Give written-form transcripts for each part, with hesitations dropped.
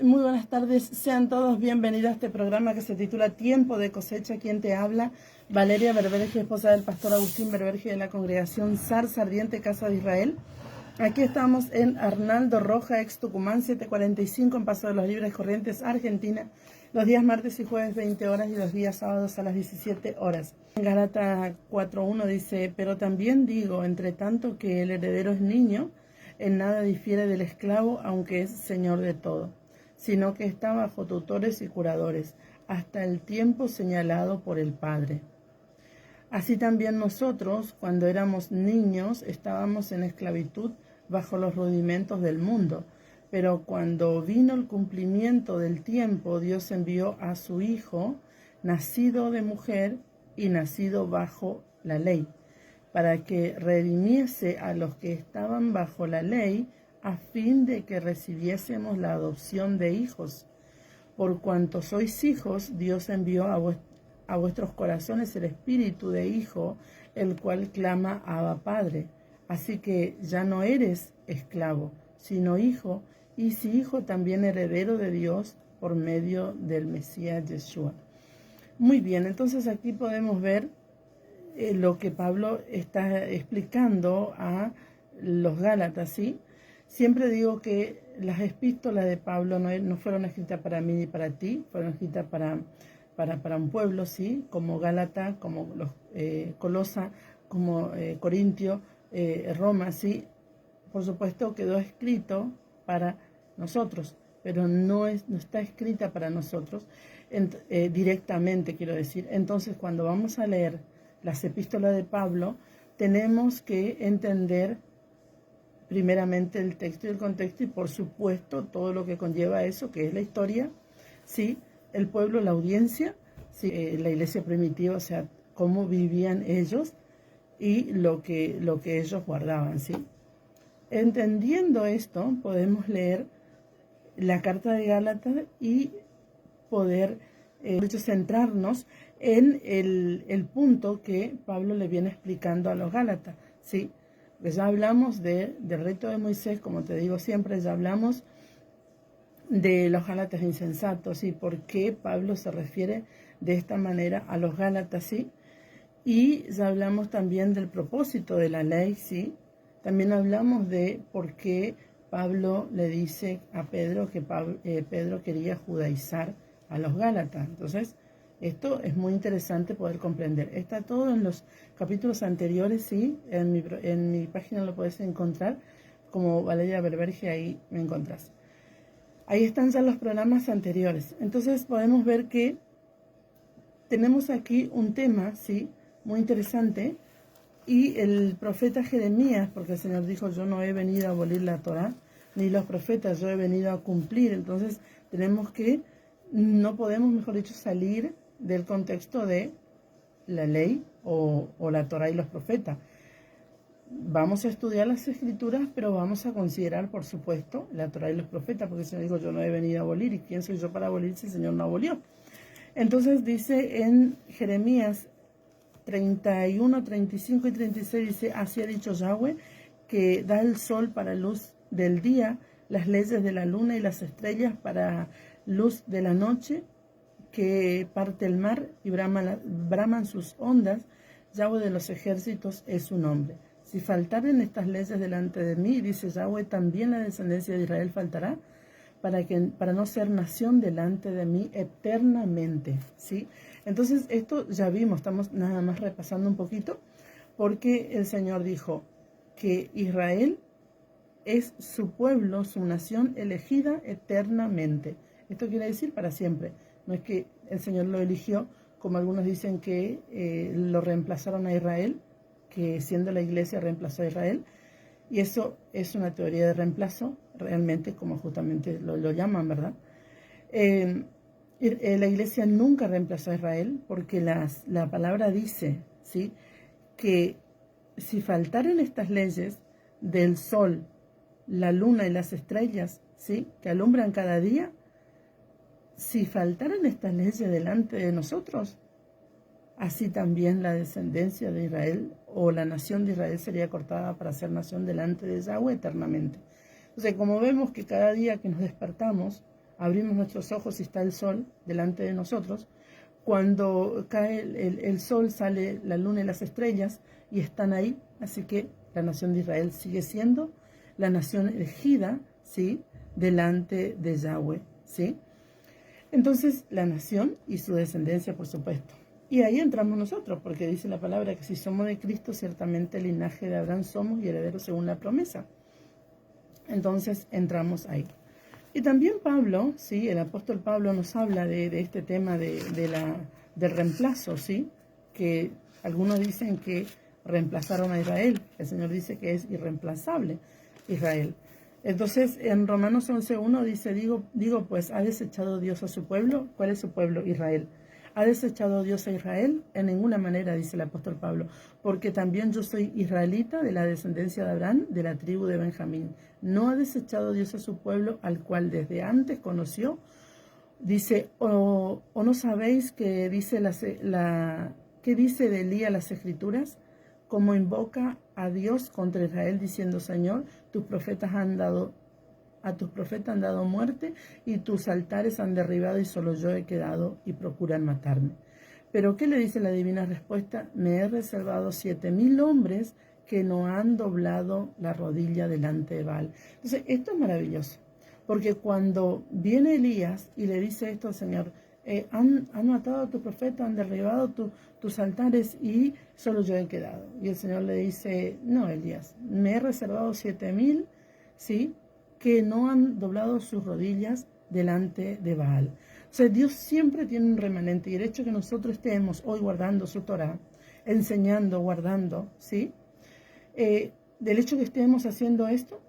Muy buenas tardes, sean todos bienvenidos a este programa que se titula Tiempo de Cosecha. Quien te habla, Valeria Berberge, esposa del pastor Agustín Berberge de la congregación Zarza Ardiente Casa de Israel. Aquí estamos en Arnaldo Roja, ex Tucumán, 745, en Paso de los Libres Corrientes, Argentina, los días martes y jueves 20 horas y los días sábados a las 17 horas. En Gálatas 4.1 dice, pero también digo, entre tanto que el heredero es niño, en nada difiere del esclavo, aunque es señor de todo, sino que está bajo tutores y curadores, hasta el tiempo señalado por el Padre. Así también nosotros, cuando éramos niños, estábamos en esclavitud bajo los rudimentos del mundo, pero cuando vino el cumplimiento del tiempo, Dios envió a su Hijo, nacido de mujer y nacido bajo la ley, para que redimiese a los que estaban bajo la ley, a fin de que recibiésemos la adopción de hijos. Por cuanto sois hijos, Dios envió a vuestros corazones el espíritu de hijo, el cual clama Abba Padre. Así que ya no eres esclavo, sino hijo, y si hijo, también heredero de Dios por medio del Mesías Yeshua. Muy bien, entonces aquí podemos ver lo que Pablo está explicando a los Gálatas, ¿sí? Siempre digo que las epístolas de Pablo no fueron escritas para mí ni para ti, fueron escritas para un pueblo, ¿sí? Como Gálata, como los Colosa, como Corintio, Roma, ¿sí? Por supuesto quedó escrito para nosotros, pero no está escrita para nosotros directamente, quiero decir. Entonces, cuando vamos a leer las epístolas de Pablo, tenemos que entender primeramente el texto y el contexto y por supuesto todo lo que conlleva eso, que es la historia, ¿sí? El pueblo, la audiencia, ¿sí? La iglesia primitiva, o sea, cómo vivían ellos y lo que ellos guardaban, ¿sí? Entendiendo esto, podemos leer la carta de Gálatas y poder centrarnos en el punto que Pablo le viene explicando a los Gálatas, ¿sí? Pues ya hablamos del reto de Moisés, como te digo siempre, ya hablamos de los Gálatas insensatos, y por qué Pablo se refiere de esta manera a los Gálatas, ¿sí? Y ya hablamos también del propósito de la ley, ¿sí? También hablamos de por qué Pablo le dice a Pedro que Pedro quería judaizar a los Gálatas. Entonces, esto es muy interesante poder comprender. Está todo en los capítulos anteriores, sí, en mi página lo puedes encontrar, como Valeria Berberge, ahí me encontrás. Ahí están ya los programas anteriores. Entonces podemos ver que tenemos aquí un tema, sí, muy interesante, y el profeta Jeremías, porque el Señor dijo, yo no he venido a abolir la Torá, ni los profetas, yo he venido a cumplir. Entonces no podemos, mejor dicho, salir del contexto de la ley o la Torá y los profetas. Vamos a estudiar las escrituras, pero vamos a considerar, por supuesto, la Torá y los profetas, porque el Señor dijo, yo no he venido a abolir, y ¿quién soy yo para abolir si el Señor no abolió? Entonces dice en Jeremías 31, 35 y 36, dice, así ha dicho Yahweh, que da el sol para luz del día, las leyes de la luna y las estrellas para luz de la noche, que parte el mar y braman sus ondas. Yahweh de los ejércitos es su nombre. Si faltaren estas leyes delante de mí, dice Yahweh, también la descendencia de Israel faltará, para no ser nación delante de mí eternamente, ¿sí? Entonces, esto ya vimos, estamos nada más repasando un poquito, porque el Señor dijo que Israel es su pueblo, su nación elegida eternamente. Esto quiere decir para siempre. No es que el Señor lo eligió, como algunos dicen que lo reemplazaron a Israel, que siendo la iglesia reemplazó a Israel, y eso es una teoría de reemplazo, realmente, como justamente lo llaman, ¿verdad? La iglesia nunca reemplazó a Israel, porque la palabra dice, ¿sí?, que si faltaran estas leyes del sol, la luna y las estrellas, ¿sí?, que alumbran cada día, si faltaran estas leyes delante de nosotros, así también la descendencia de Israel o la nación de Israel sería cortada para ser nación delante de Yahweh eternamente. Entonces, como vemos que cada día que nos despertamos abrimos nuestros ojos y está el sol delante de nosotros. Cuando cae el sol, sale la luna y las estrellas y están ahí. Así que la nación de Israel sigue siendo la nación elegida, ¿sí?, delante de Yahweh, ¿sí? Entonces, la nación y su descendencia, por supuesto. Y ahí entramos nosotros, porque dice la palabra que si somos de Cristo, ciertamente el linaje de Abraham somos y herederos según la promesa. Entonces, entramos ahí. Y también Pablo, ¿sí?, el apóstol Pablo nos habla de este tema del reemplazo, ¿sí?, que algunos dicen que reemplazaron a Israel. El Señor dice que es irreemplazable Israel. Entonces, en Romanos 11:1 dice, digo pues, ¿ha desechado Dios a su pueblo? ¿Cuál es su pueblo? Israel. ¿Ha desechado Dios a Israel? En ninguna manera, dice el apóstol Pablo, porque también yo soy israelita de la descendencia de Abraham, de la tribu de Benjamín. ¿No ha desechado Dios a su pueblo, al cual desde antes conoció? Dice, ¿o no sabéis que dice ¿qué dice de Elías las Escrituras? Como invoca a Dios contra Israel, diciendo, Señor, a tus profetas han dado muerte, y tus altares han derribado, y solo yo he quedado, y procuran matarme. Pero ¿qué le dice la divina respuesta? Me he reservado 7,000 hombres que no han doblado la rodilla delante de Baal. Entonces, esto es maravilloso, porque cuando viene Elías y le dice esto al Señor, han matado a tu profeta, han derribado tus altares y solo yo he quedado. Y el Señor le dice, no, Elías, me he reservado 7,000, ¿sí?, que no han doblado sus rodillas delante de Baal. O sea, Dios siempre tiene un remanente, y el hecho que nosotros estemos hoy guardando su Torah, enseñando, guardando, ¿sí?, del hecho que estemos haciendo esto,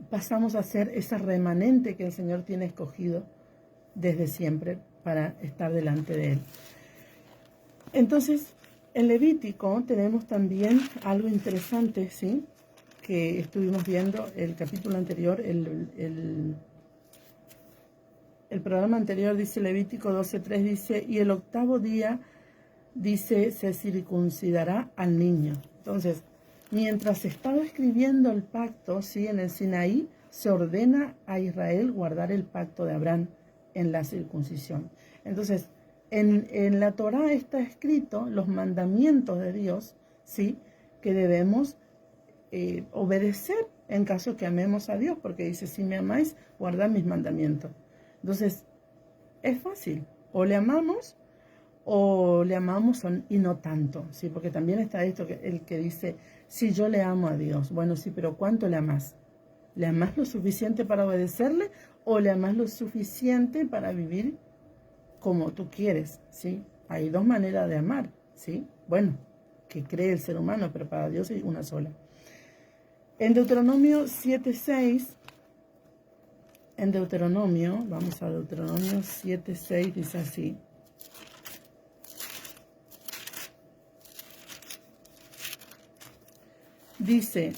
pasamos a ser ese remanente que el Señor tiene escogido desde siempre para estar delante de Él. Entonces, en Levítico tenemos también algo interesante, ¿sí?, que estuvimos viendo el capítulo anterior, el programa anterior, dice Levítico 12:3, dice, y el octavo día, dice, se circuncidará al niño. Entonces, mientras se estaba escribiendo el pacto, ¿sí?, en el Sinaí, se ordena a Israel guardar el pacto de Abraham en la circuncisión. Entonces, en la Torá está escrito los mandamientos de Dios, ¿sí?, que debemos obedecer en caso que amemos a Dios, porque dice, si me amáis, guardad mis mandamientos. Entonces, es fácil, o le amamos y no tanto, ¿sí? Porque también está esto, el que dice, si yo le amo a Dios, bueno, sí, pero ¿cuánto le amás? ¿Le amás lo suficiente para obedecerle, o le amás lo suficiente para vivir como tú quieres, ¿sí? Hay dos maneras de amar, ¿sí? Bueno, que cree el ser humano, pero para Dios es una sola. En Deuteronomio 7:6, vamos a Deuteronomio 7:6, dice así. Dice,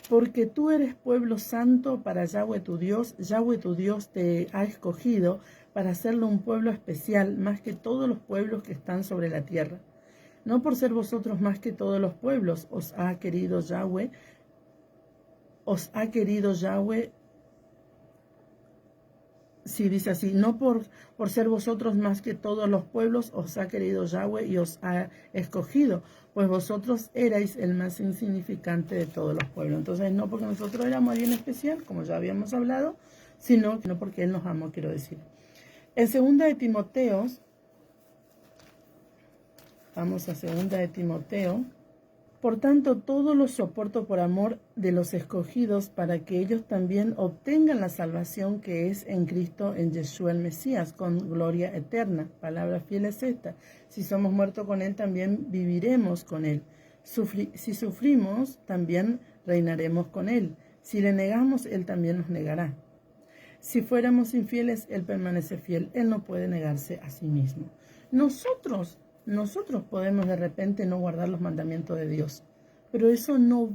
porque tú eres pueblo santo para Yahweh tu Dios te ha escogido para hacerlo un pueblo especial más que todos los pueblos que están sobre la tierra. No por ser vosotros más que todos los pueblos os ha querido Yahweh, sí, dice así, no por ser vosotros más que todos los pueblos os ha querido Yahweh y os ha escogido, pues vosotros erais el más insignificante de todos los pueblos. Entonces, no porque nosotros éramos alguien especial, como ya habíamos hablado, sino porque Él nos amó, quiero decir. En 2 de Timoteo, vamos a 2 de Timoteo. Por tanto, todo lo soporto por amor de los escogidos, para que ellos también obtengan la salvación que es en Cristo, en Yeshua el Mesías, con gloria eterna. Palabra fiel es esta. Si somos muertos con Él, también viviremos con Él. Si sufrimos, también reinaremos con Él. Si le negamos, Él también nos negará. Si fuéramos infieles, Él permanece fiel. Él no puede negarse a sí mismo. Nosotros podemos de repente no guardar los mandamientos de Dios, pero eso no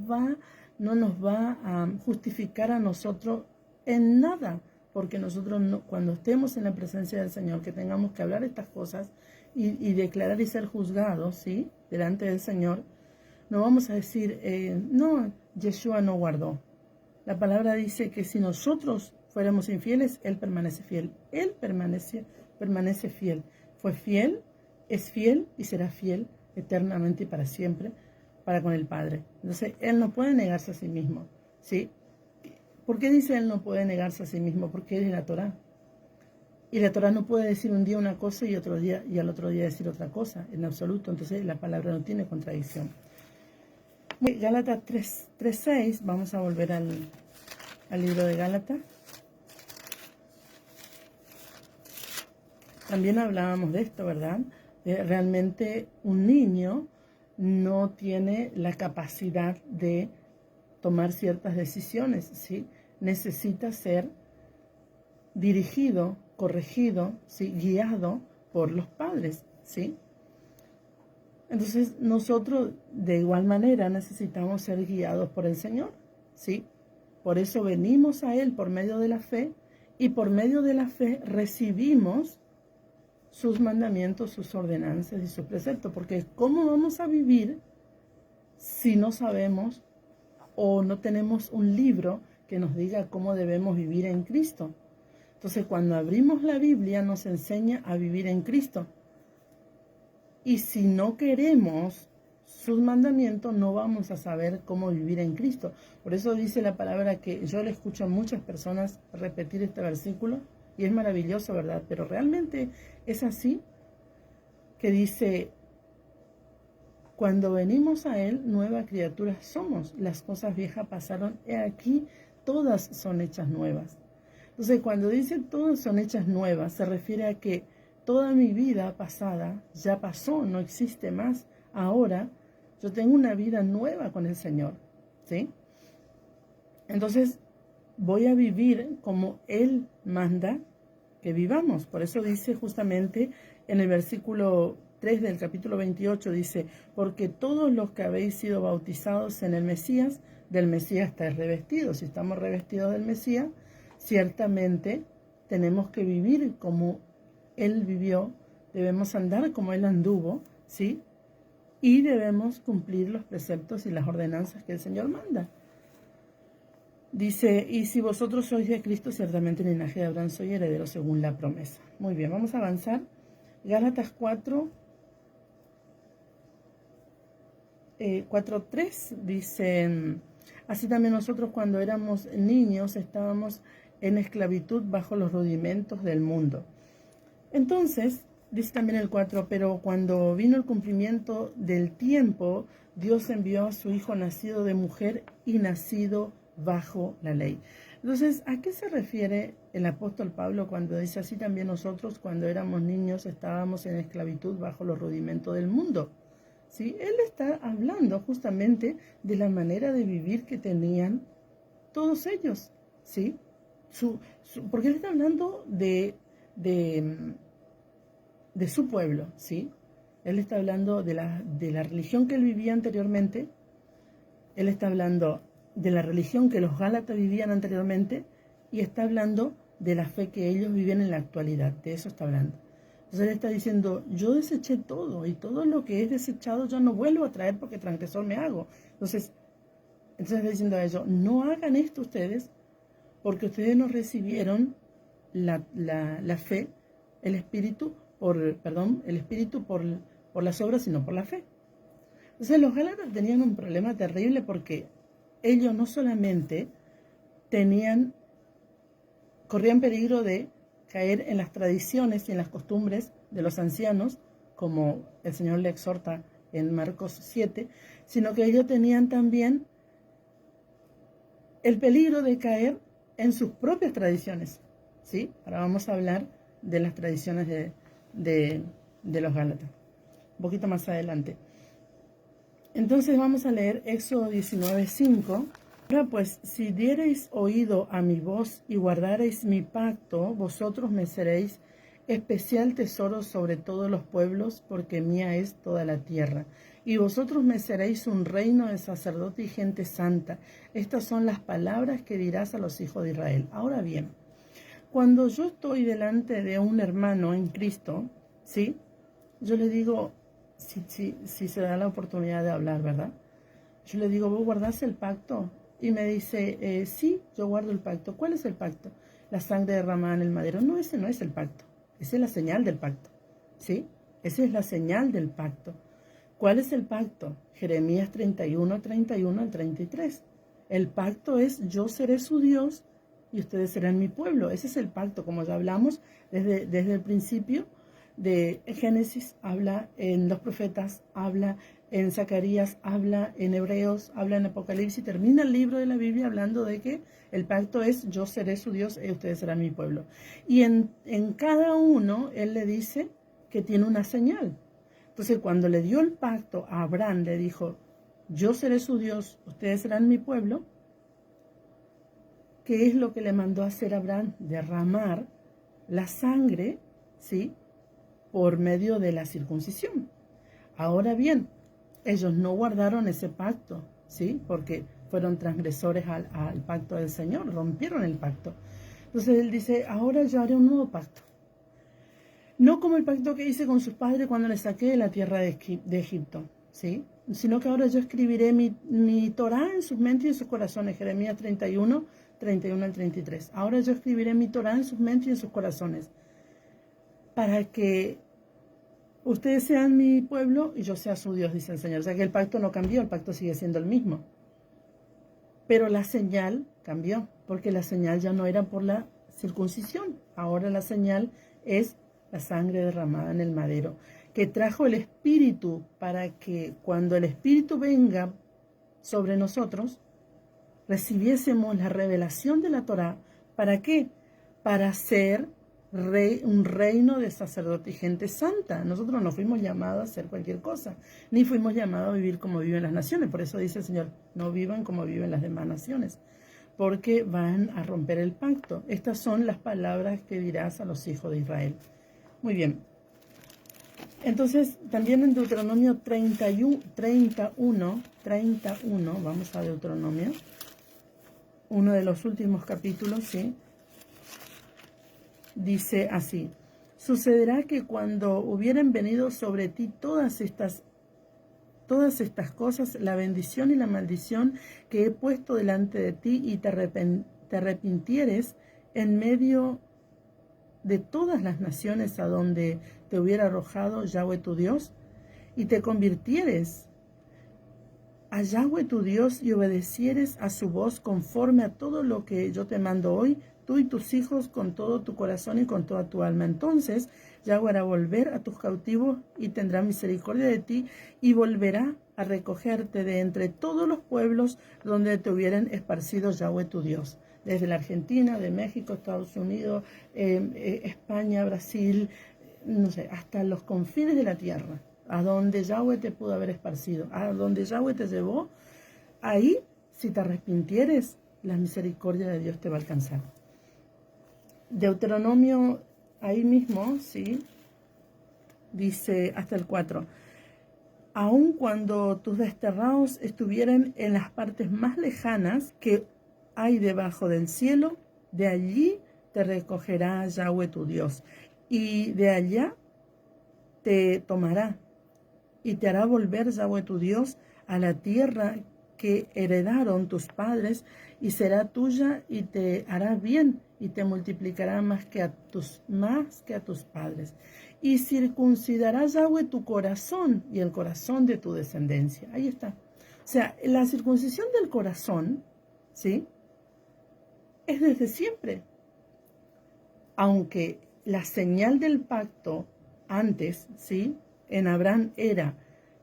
nos va a justificar a nosotros en nada, porque nosotros cuando estemos en la presencia del Señor, que tengamos que hablar estas cosas y declarar y ser juzgados, ¿sí?, delante del Señor, no vamos a decir, no, Yeshua no guardó. La palabra dice que si nosotros fuéramos infieles, Él permanece fiel. Él permanece fiel. Fue fiel, es fiel y será fiel eternamente y para siempre para con el Padre. Entonces, Él no puede negarse a sí mismo, ¿sí? ¿Por qué dice Él no puede negarse a sí mismo? Porque Él es la Torá. Y la Torá no puede decir un día una cosa y al otro día decir otra cosa, en absoluto. Entonces, la palabra no tiene contradicción. Gálatas 3:6, vamos a volver al libro de Gálatas. También hablábamos de esto, ¿verdad? Realmente un niño no tiene la capacidad de tomar ciertas decisiones, ¿sí? Necesita ser dirigido, corregido, ¿sí? Guiado por los padres, ¿sí? Entonces nosotros de igual manera necesitamos ser guiados por el Señor, ¿sí? Por eso venimos a Él por medio de la fe y por medio de la fe recibimos sus mandamientos, sus ordenanzas y sus preceptos, porque ¿cómo vamos a vivir si no sabemos o no tenemos un libro que nos diga cómo debemos vivir en Cristo? Entonces, cuando abrimos la Biblia nos enseña a vivir en Cristo. Y si no queremos sus mandamientos, no vamos a saber cómo vivir en Cristo. Por eso dice la palabra que yo le escucho a muchas personas repetir este versículo, y es maravilloso, ¿verdad? Pero realmente es así, que dice, cuando venimos a Él, nueva criatura somos. Las cosas viejas pasaron, he aquí, todas son hechas nuevas. Entonces, cuando dice todas son hechas nuevas, se refiere a que toda mi vida pasada ya pasó, no existe más. Ahora yo tengo una vida nueva con el Señor, ¿sí? Entonces, voy a vivir como Él manda que vivamos. Por eso dice justamente en el versículo 3 del capítulo 28, dice, porque todos los que habéis sido bautizados en el Mesías, del Mesías estáis revestidos. Si estamos revestidos del Mesías, ciertamente tenemos que vivir como Él vivió, debemos andar como Él anduvo, ¿sí? Y debemos cumplir los preceptos y las ordenanzas que el Señor manda. Dice, y si vosotros sois de Cristo, ciertamente el linaje de Abraham soy heredero según la promesa. Muy bien, vamos a avanzar. Gálatas 4:3 dice, así también nosotros cuando éramos niños estábamos en esclavitud bajo los rudimentos del mundo. Entonces, dice también el 4, pero cuando vino el cumplimiento del tiempo, Dios envió a su Hijo nacido de mujer y nacido bajo la ley. Entonces, ¿a qué se refiere el apóstol Pablo cuando dice así también nosotros cuando éramos niños estábamos en esclavitud bajo los rudimentos del mundo? ¿Sí? Él está hablando justamente de la manera de vivir que tenían todos ellos, ¿sí? Porque él está hablando de su pueblo, ¿sí? Él está hablando de la religión que él vivía anteriormente. Él está hablando de la religión que los Gálatas vivían anteriormente y está hablando de la fe que ellos vivían en la actualidad. De eso está hablando. Entonces él está diciendo, yo deseché todo y todo lo que he desechado yo no vuelvo a traer porque transgresor me hago. Entonces está diciendo a ellos, no hagan esto ustedes porque ustedes no recibieron la fe, el espíritu por las obras, sino por la fe. Entonces los Gálatas tenían un problema terrible porque ellos no solamente corrían peligro de caer en las tradiciones y en las costumbres de los ancianos, como el Señor le exhorta en Marcos 7, sino que ellos tenían también el peligro de caer en sus propias tradiciones, ¿sí? Ahora vamos a hablar de las tradiciones de los Gálatas, un poquito más adelante. Entonces vamos a leer Éxodo 19:5. Ahora pues, si diereis oído a mi voz y guardareis mi pacto, vosotros me seréis especial tesoro sobre todos los pueblos, porque mía es toda la tierra. Y vosotros me seréis un reino de sacerdote y gente santa. Estas son las palabras que dirás a los hijos de Israel. Ahora bien, cuando yo estoy delante de un hermano en Cristo, ¿sí? Yo le digo, si se da la oportunidad de hablar, ¿verdad? Yo le digo, ¿vos guardás el pacto? Y me dice, sí, yo guardo el pacto. ¿Cuál es el pacto? la sangre derramada en el madero. No, ese no es el pacto. Esa es la señal del pacto. ¿Sí? Esa es la señal del pacto. ¿Cuál es el pacto? Jeremías 31, 31 al 33. El pacto es: yo seré su Dios y ustedes serán mi pueblo. Ese es el pacto, como ya hablamos desde el principio de Génesis, habla en los profetas, habla en Zacarías, habla en Hebreos, habla en Apocalipsis, termina el libro de la Biblia hablando de que el pacto es: yo seré su Dios y ustedes serán mi pueblo. Y en cada uno él le dice que tiene una señal. Entonces, cuando le dio el pacto a Abraham, le dijo: yo seré su Dios, ustedes serán mi pueblo. ¿Qué es lo que le mandó a hacer a Abraham? Derramar la sangre, ¿sí?, por medio de la circuncisión. Ahora bien, ellos no guardaron ese pacto, ¿sí?, porque fueron transgresores al pacto del Señor, rompieron el pacto. Entonces él dice: ahora yo haré un nuevo pacto. No como el pacto que hice con sus padres cuando les saqué de la tierra de Egipto, ¿sí?, sino que ahora yo escribiré mi Torá en sus mentes y en sus corazones. Jeremías 31, 31 al 33. Ahora yo escribiré mi Torá en sus mentes y en sus corazones, para que ustedes sean mi pueblo y yo sea su Dios, dice el Señor. O sea que el pacto no cambió, el pacto sigue siendo el mismo. Pero la señal cambió, porque la señal ya no era por la circuncisión. Ahora la señal es la sangre derramada en el madero, que trajo el Espíritu, para que cuando el Espíritu venga sobre nosotros, recibiésemos la revelación de la Torá. ¿Para qué? Para ser un reino de sacerdote y gente santa. Nosotros no fuimos llamados a hacer cualquier cosa, ni fuimos llamados a vivir como viven las naciones. Por eso dice el Señor: no vivan como viven las demás naciones, porque van a romper el pacto. Estas son las palabras que dirás a los hijos de Israel. Muy bien. Entonces, también en Deuteronomio 31, vamos a Deuteronomio, uno de los últimos capítulos, ¿sí?, dice así: sucederá que cuando hubieren venido sobre ti todas estas cosas, la bendición y la maldición que he puesto delante de ti, y te arrepintieres en medio de todas las naciones a donde te hubiera arrojado Yahweh tu Dios, y te convirtieres a Yahweh tu Dios y obedecieres a su voz conforme a todo lo que yo te mando hoy, tú y tus hijos, con todo tu corazón y con toda tu alma. Entonces Yahweh hará volver a tus cautivos y tendrá misericordia de ti, y volverá a recogerte de entre todos los pueblos donde te hubieran esparcido Yahweh tu Dios, desde la Argentina, de México, Estados Unidos, España, Brasil, no sé, hasta los confines de la tierra, a donde Yahweh te pudo haber esparcido, a donde Yahweh te llevó. Ahí, si te arrepintieres, la misericordia de Dios te va a alcanzar. Deuteronomio, ahí mismo, ¿sí?, dice hasta el 4: aun cuando tus desterrados estuvieran en las partes más lejanas que hay debajo del cielo, de allí te recogerá Yahweh tu Dios, y de allá te tomará, y te hará volver Yahweh tu Dios a la tierra que heredaron tus padres, y será tuya, y te hará bien, y te multiplicará más que a tus padres. Y circuncidará Yahweh tu corazón y el corazón de tu descendencia. Ahí está. O sea, la circuncisión del corazón, ¿sí?, es desde siempre. Aunque la señal del pacto antes, ¿sí?, en Abraham era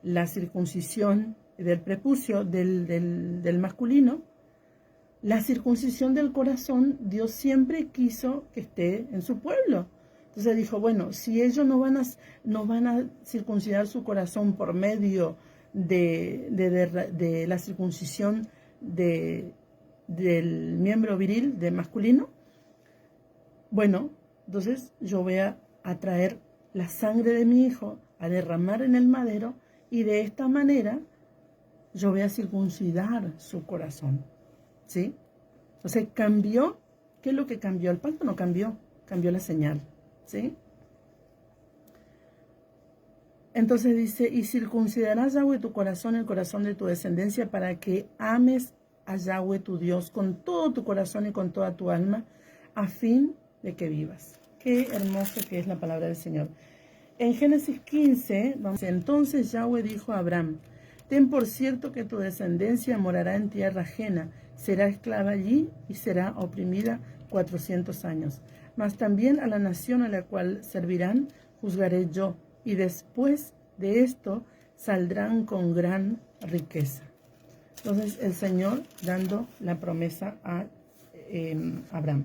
la circuncisión del prepucio del masculino, la circuncisión del corazón Dios siempre quiso que esté en su pueblo. Entonces dijo: bueno, si ellos no van a circuncidar su corazón por medio de la circuncisión del miembro viril, de masculino, bueno, entonces yo voy a traer la sangre de mi hijo, a derramar en el madero, y de esta manera yo voy a circuncidar su corazón, ¿sí? Entonces cambió. ¿Qué es lo que cambió? El pacto no cambió, cambió la señal, ¿sí? Entonces dice: y circuncidarás Yahweh tu corazón, el corazón de tu descendencia, para que ames a Yahweh tu Dios con todo tu corazón y con toda tu alma. a fin de que vivas. Qué hermoso que es la palabra del Señor. En Génesis 15, entonces Yahweh dijo a Abraham, ten por cierto que tu descendencia morará en tierra ajena, será esclava allí y será oprimida 400 años. Mas también a la nación a la cual servirán juzgaré yo, y después de esto saldrán con gran riqueza. Entonces el Señor dando la promesa a Abraham.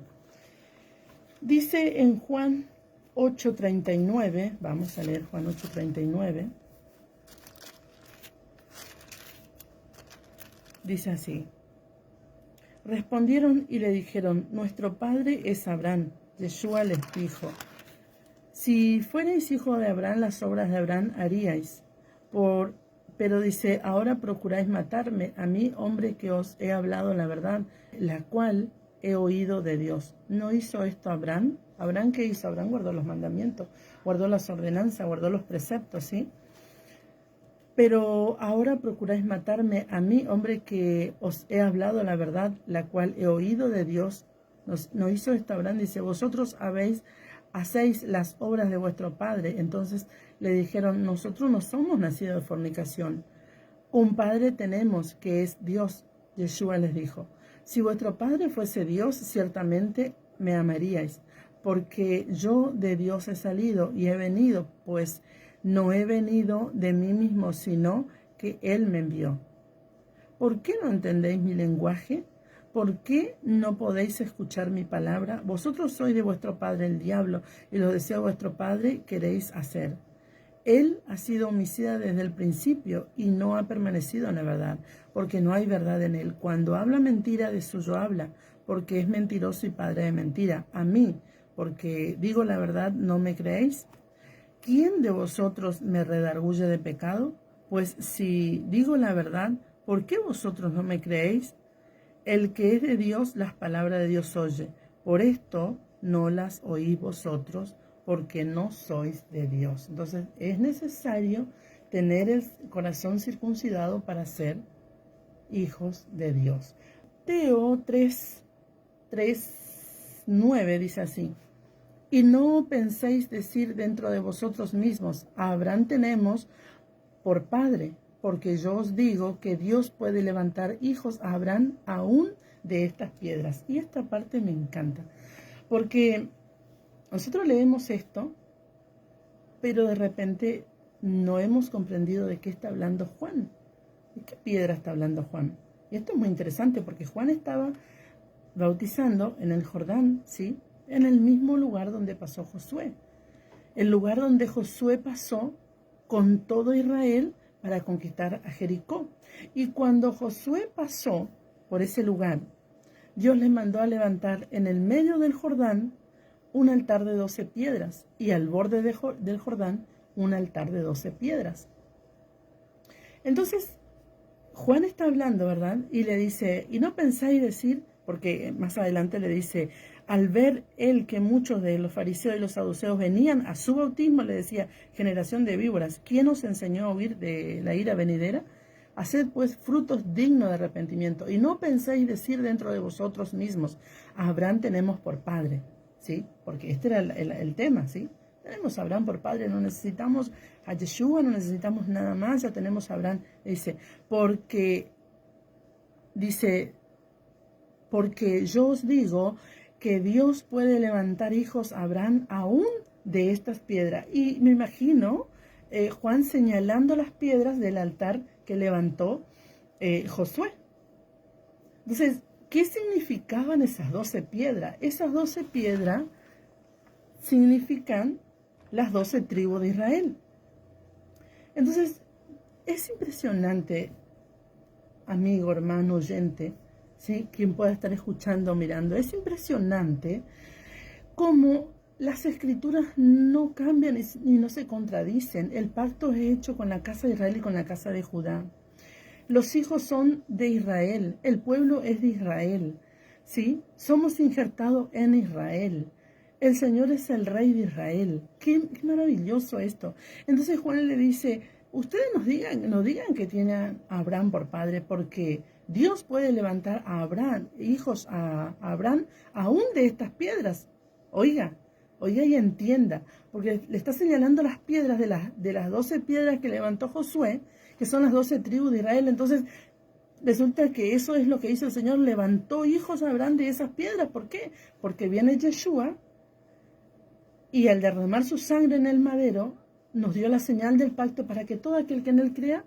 Dice en Juan 8:39, vamos a leer Juan 8:39, dice así, respondieron y le dijeron, nuestro padre es Abraham. Yeshua les dijo, si fuerais hijo de Abraham, las obras de Abraham haríais. Pero dice, ahora procuráis matarme, a mí, hombre que os he hablado la verdad, la cual he oído de Dios. ¿No hizo esto Abraham? ¿Abraham qué hizo? Abraham guardó los mandamientos, guardó las ordenanzas, guardó los preceptos, ¿sí? Pero ahora procuráis matarme a mí, hombre que os he hablado la verdad, la cual he oído de Dios. ¿No hizo esto Abraham? Dice, vosotros hacéis las obras de vuestro padre. Entonces le dijeron, nosotros no somos nacidos de fornicación. Un padre tenemos, que es Dios. Yeshua les dijo, si vuestro padre fuese Dios, ciertamente me amaríais, porque yo de Dios he salido y he venido, pues no he venido de mí mismo, sino que Él me envió. ¿Por qué no entendéis mi lenguaje? ¿Por qué no podéis escuchar mi palabra? Vosotros sois de vuestro padre el diablo, y los deseos de vuestro padre queréis hacer. Él ha sido homicida desde el principio y no ha permanecido en la verdad, porque no hay verdad en él. Cuando habla mentira, de suyo habla, porque es mentiroso y padre de mentira. A mí, porque digo la verdad, ¿no me creéis? ¿Quién de vosotros me redarguye de pecado? Pues si digo la verdad, ¿por qué vosotros no me creéis? El que es de Dios, las palabras de Dios oye. Por esto no las oís vosotros, porque no sois de Dios. Entonces es necesario tener el corazón circuncidado para ser hijos de Dios. Mateo 3:9 dice así, y no penséis decir dentro de vosotros mismos, a Abraham tenemos por padre, porque yo os digo que Dios puede levantar hijos a Abraham aún de estas piedras. Y esta parte me encanta, porque nosotros leemos esto, pero de repente no hemos comprendido de qué está hablando Juan. ¿De qué piedra está hablando Juan? Y esto es muy interesante porque Juan estaba bautizando en el Jordán, ¿sí? En el mismo lugar donde pasó Josué. El lugar donde Josué pasó con todo Israel para conquistar a Jericó. Y cuando Josué pasó por ese lugar, Dios le mandó a levantar en el medio del Jordán un altar de 12 piedras y al borde del Jordán un altar de 12 piedras. Entonces, Juan está hablando, ¿verdad? Y le dice, y no pensáis decir, porque más adelante le dice, al ver él que muchos de los fariseos y los saduceos venían a su bautismo, le decía, generación de víboras, ¿quién os enseñó a huir de la ira venidera? Haced pues frutos dignos de arrepentimiento, y no penséis decir dentro de vosotros mismos, a Abraham tenemos por padre, ¿sí? Porque este era el tema, ¿sí? Tenemos a Abraham por padre, no necesitamos a Yeshua, no necesitamos nada más, ya tenemos a Abraham. Porque yo os digo que Dios puede levantar hijos a Abraham aún de estas piedras. Y me imagino Juan señalando las piedras del altar que levantó Josué. Entonces, ¿qué significaban esas 12 piedras? Esas 12 piedras significan las 12 tribus de Israel. Entonces, es impresionante, amigo, hermano, oyente, ¿sí? Quien pueda estar escuchando o mirando, es impresionante cómo las escrituras no cambian y no se contradicen. El pacto es hecho con la casa de Israel y con la casa de Judá. Los hijos son de Israel, el pueblo es de Israel, ¿sí? Somos injertados en Israel. El Señor es el Rey de Israel. Qué maravilloso esto. Entonces Juan le dice, ustedes no digan que tiene a Abraham por padre, porque Dios puede levantar a Abraham, hijos a Abraham, aún de estas piedras. Oiga y entienda, porque le está señalando las piedras de las 12 piedras que levantó Josué, que son las 12 tribus de Israel. Entonces, resulta que eso es lo que hizo el Señor, levantó hijos a Abraham de esas piedras. ¿Por qué? Porque viene Yeshua y al derramar su sangre en el madero, nos dio la señal del pacto para que todo aquel que en él crea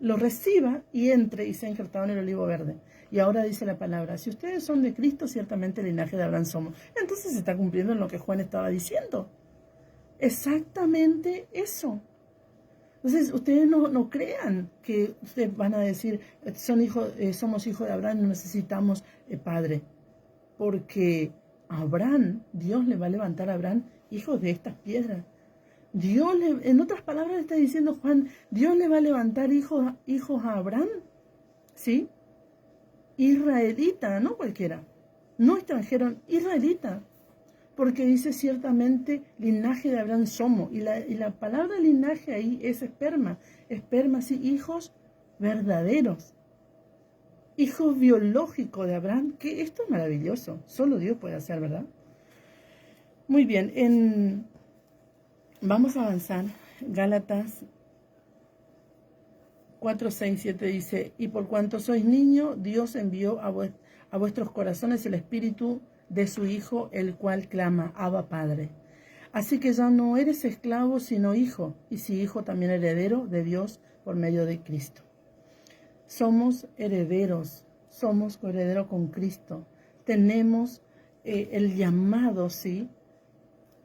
lo reciba y entre y sea injertado en el olivo verde. Y ahora dice la palabra, si ustedes son de Cristo, ciertamente el linaje de Abraham somos. Entonces se está cumpliendo en lo que Juan estaba diciendo. Exactamente eso. Entonces ustedes no crean que ustedes van a decir, somos hijos de Abraham, no necesitamos padre. Porque a Abraham, Dios le va a levantar a Abraham hijos de estas piedras. En otras palabras está diciendo Juan, Dios le va a levantar hijos a Abraham, ¿sí? Israelita, no cualquiera, no extranjero, israelita, porque dice ciertamente linaje de Abraham somos, y la palabra linaje ahí es esperma, sí, hijos verdaderos, hijos biológicos de Abraham, que esto es maravilloso, solo Dios puede hacer, ¿verdad? Muy bien, vamos a avanzar. Gálatas 4, 6, 7 dice, y por cuanto sois niños, Dios envió a vuestros corazones el espíritu de su Hijo, el cual clama, Abba Padre. Así que ya no eres esclavo, sino hijo, y si hijo, también heredero de Dios por medio de Cristo. Somos herederos, somos coherederos con Cristo. Tenemos el llamado, ¿sí?,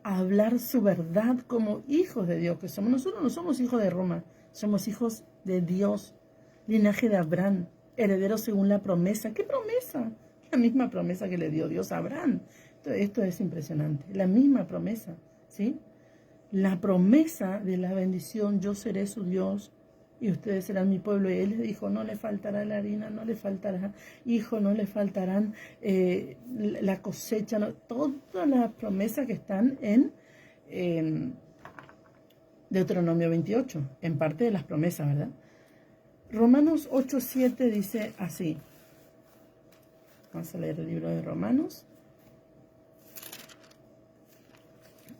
a hablar su verdad como hijos de Dios que somos. Nosotros no somos hijos de Roma, somos hijos de Dios, linaje de Abraham, herederos según la promesa. ¿Qué promesa? La misma promesa que le dio Dios a Abraham. Esto es impresionante, la misma promesa, ¿sí? La promesa de la bendición, yo seré su Dios y ustedes serán mi pueblo. Y él les dijo, no le faltará la harina, no le faltará hijo, no le faltarán la cosecha, no, todas las promesas que están en Deuteronomio 28, en parte de las promesas, ¿verdad? Romanos 8:7 dice así. Vamos a leer el libro de Romanos.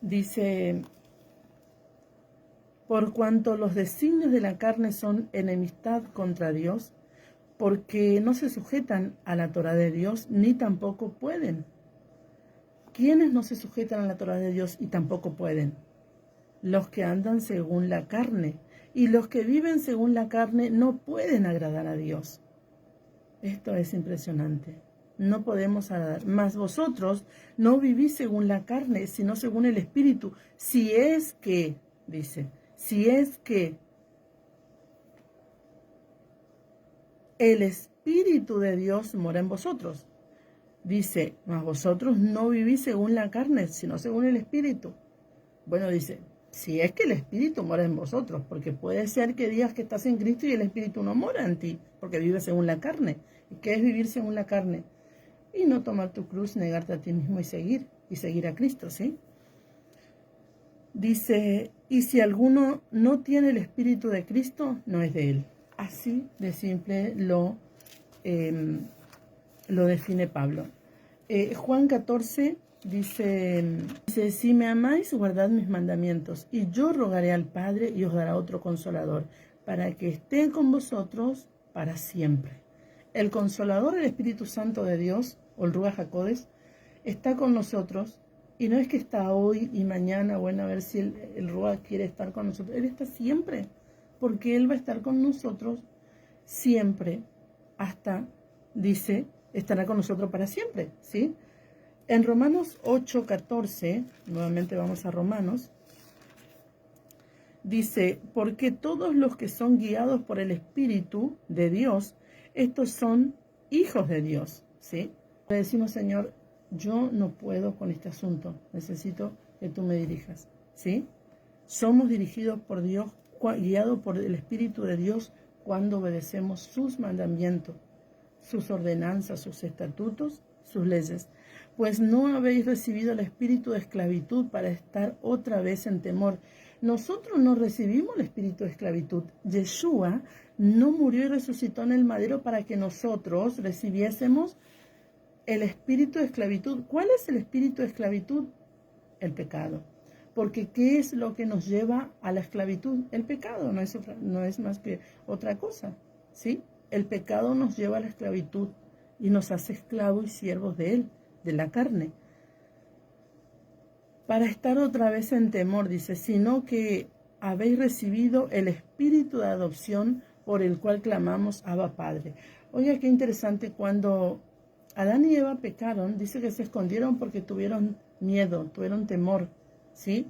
Dice, por cuanto los designios de la carne son enemistad contra Dios, porque no se sujetan a la Torá de Dios, ni tampoco pueden. ¿Quiénes no se sujetan a la Torá de Dios y tampoco pueden? Los que andan según la carne, y los que viven según la carne no pueden agradar a Dios. Esto es impresionante. No podemos agradar. Mas vosotros no vivís según la carne, sino según el Espíritu. Si es que, dice, si es que el Espíritu de Dios mora en vosotros. Dice, mas vosotros no vivís según la carne, sino según el Espíritu. Bueno, dice, si es que el Espíritu mora en vosotros, porque puede ser que digas que estás en Cristo y el Espíritu no mora en ti, porque vives según la carne. ¿Y qué es vivir según la carne? Y no tomar tu cruz, negarte a ti mismo y seguir a Cristo, ¿sí? Dice, y si alguno no tiene el Espíritu de Cristo, no es de él. Así de simple lo define Pablo. Juan 14 dice, si me amáis, guardad mis mandamientos, y yo rogaré al Padre y os dará otro consolador, para que esté con vosotros para siempre. El consolador, el Espíritu Santo de Dios, o el Ruach HaKodesh, está con nosotros, y no es que está hoy y mañana, bueno, a ver si el Ruach quiere estar con nosotros. Él está siempre, porque Él va a estar con nosotros siempre, hasta, dice, estará con nosotros para siempre, ¿sí? En Romanos 8:14, nuevamente vamos a Romanos, dice, porque todos los que son guiados por el Espíritu de Dios, estos son hijos de Dios, ¿sí? Le decimos, Señor, yo no puedo con este asunto, necesito que tú me dirijas, ¿sí? Somos dirigidos por Dios, guiados por el Espíritu de Dios cuando obedecemos sus mandamientos, sus ordenanzas, sus estatutos, sus leyes. Pues no habéis recibido el espíritu de esclavitud para estar otra vez en temor. Nosotros no recibimos el espíritu de esclavitud. Yeshua no murió y resucitó en el madero para que nosotros recibiésemos el espíritu de esclavitud. ¿Cuál es el espíritu de esclavitud? El pecado. Porque ¿qué es lo que nos lleva a la esclavitud? El pecado, no es más que otra cosa, ¿sí? El pecado nos lleva a la esclavitud y nos hace esclavos y siervos de él, de la carne. Para estar otra vez en temor, dice, sino que habéis recibido el espíritu de adopción por el cual clamamos Abba Padre. Oiga, qué interesante, cuando Adán y Eva pecaron, dice que se escondieron porque tuvieron miedo, tuvieron temor, ¿sí?